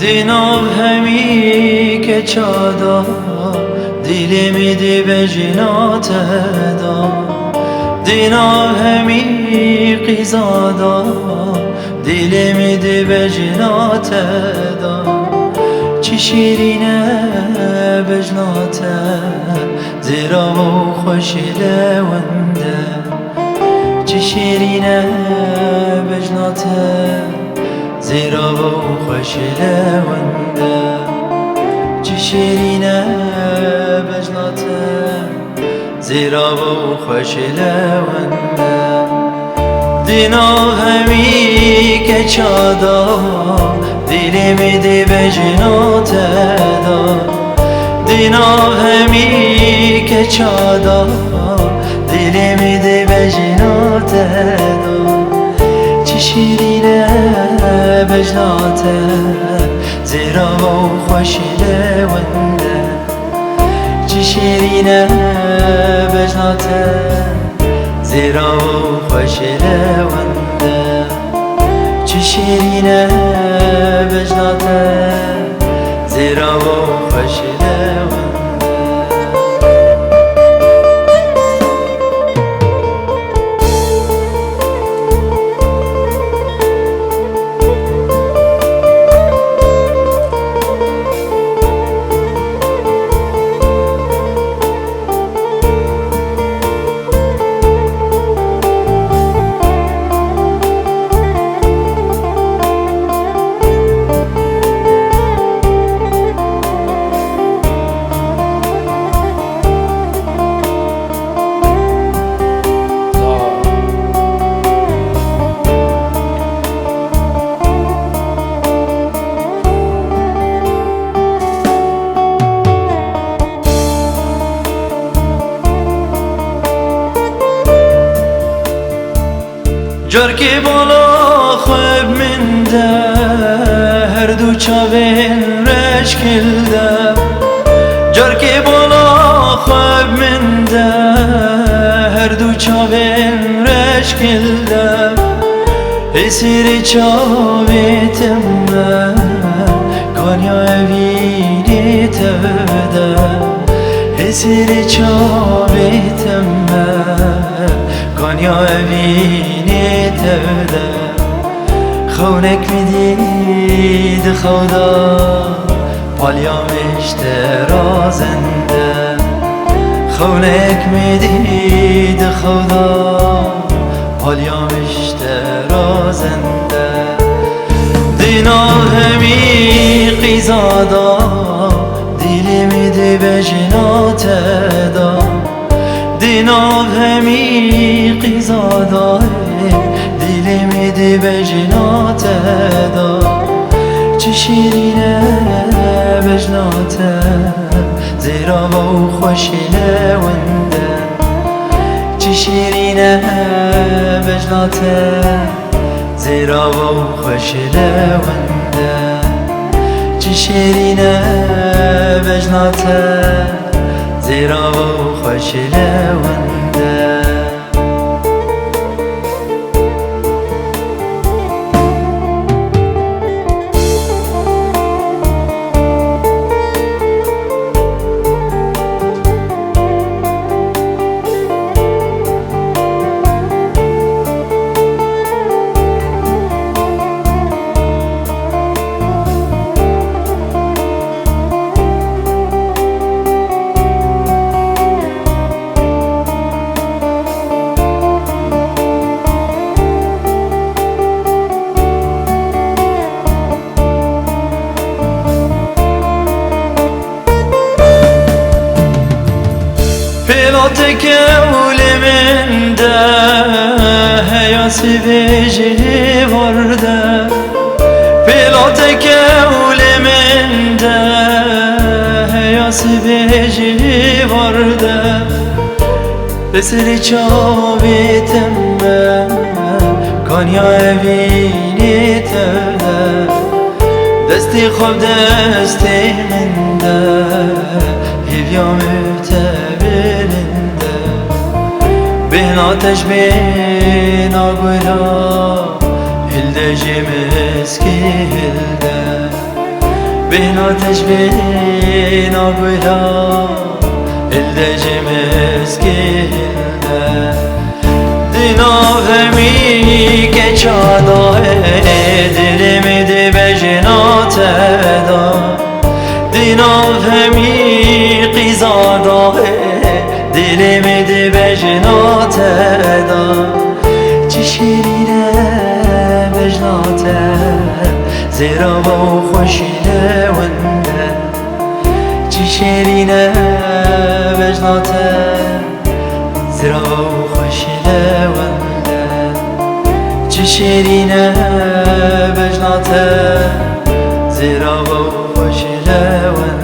دیناو همی که چادا دیلی میدی به جنات دا دیناو همی قیزادا دیلی میدی به جنات دا چی شیرینه بجناته زیرا و خوشی لونده چی شیرینه بجناته زیرا و خوشی لونده چی شیرینه بجناته زیرا و خوشی لونده دینا همی که چادا دیلی میدی به جنات دا دینا همی که چادا دیلی میدی به جنات دا چی شیرینه بجناته زیرا و خوشی لونده چی شیرینه بجناته زیرا و خوشی لونده چی شیرینه بجناته زیرا و خوشی لونده جرکی بالا خوب منده هر دو چاوین رشکل ده جرکی بالا خوب منده هر دو چاوین رشکل ده اسیر چاویتم کنیا اویلی تبده اسیر چاویتم کنیا اویلی تبده خونک میدید خودا پالیامش ترازنده خونک میدید خدا پالیامش ترازنده دینا همی قیزادا دیلی میدی به جنات دا دینا همی قیزادا دیلی میدی به جنات دا چی شیرینه بجناته زیرا و خوشی لونده چی شیرینه بجناته زیرا و خوشی لونده چی شیرینه بجناته زیرا و خوشی لونده پیلاتک اولی من ده هیاسی بیجی ورده پیلاتک اولی من ده هیاسی بیجی ورده بسری چاویتم کنیا اوینی تبده دستی خوب دستی من ده هیویام تبلنده بین آتش بین آگولا هلده جمسکی هلده بهنا تجبينا قلا الدجي مسكينه دینا فهمی که چادا دل می دی بجنات دا دینا فهمی قیزادا دل می دی بجنات دا چی شیرینه بجنات زیرا با خوشینه ونده چی شیرینه بجنات زیرا با خوشینه ونده چی شیرینه بجنات زیرا با خوشینه ونده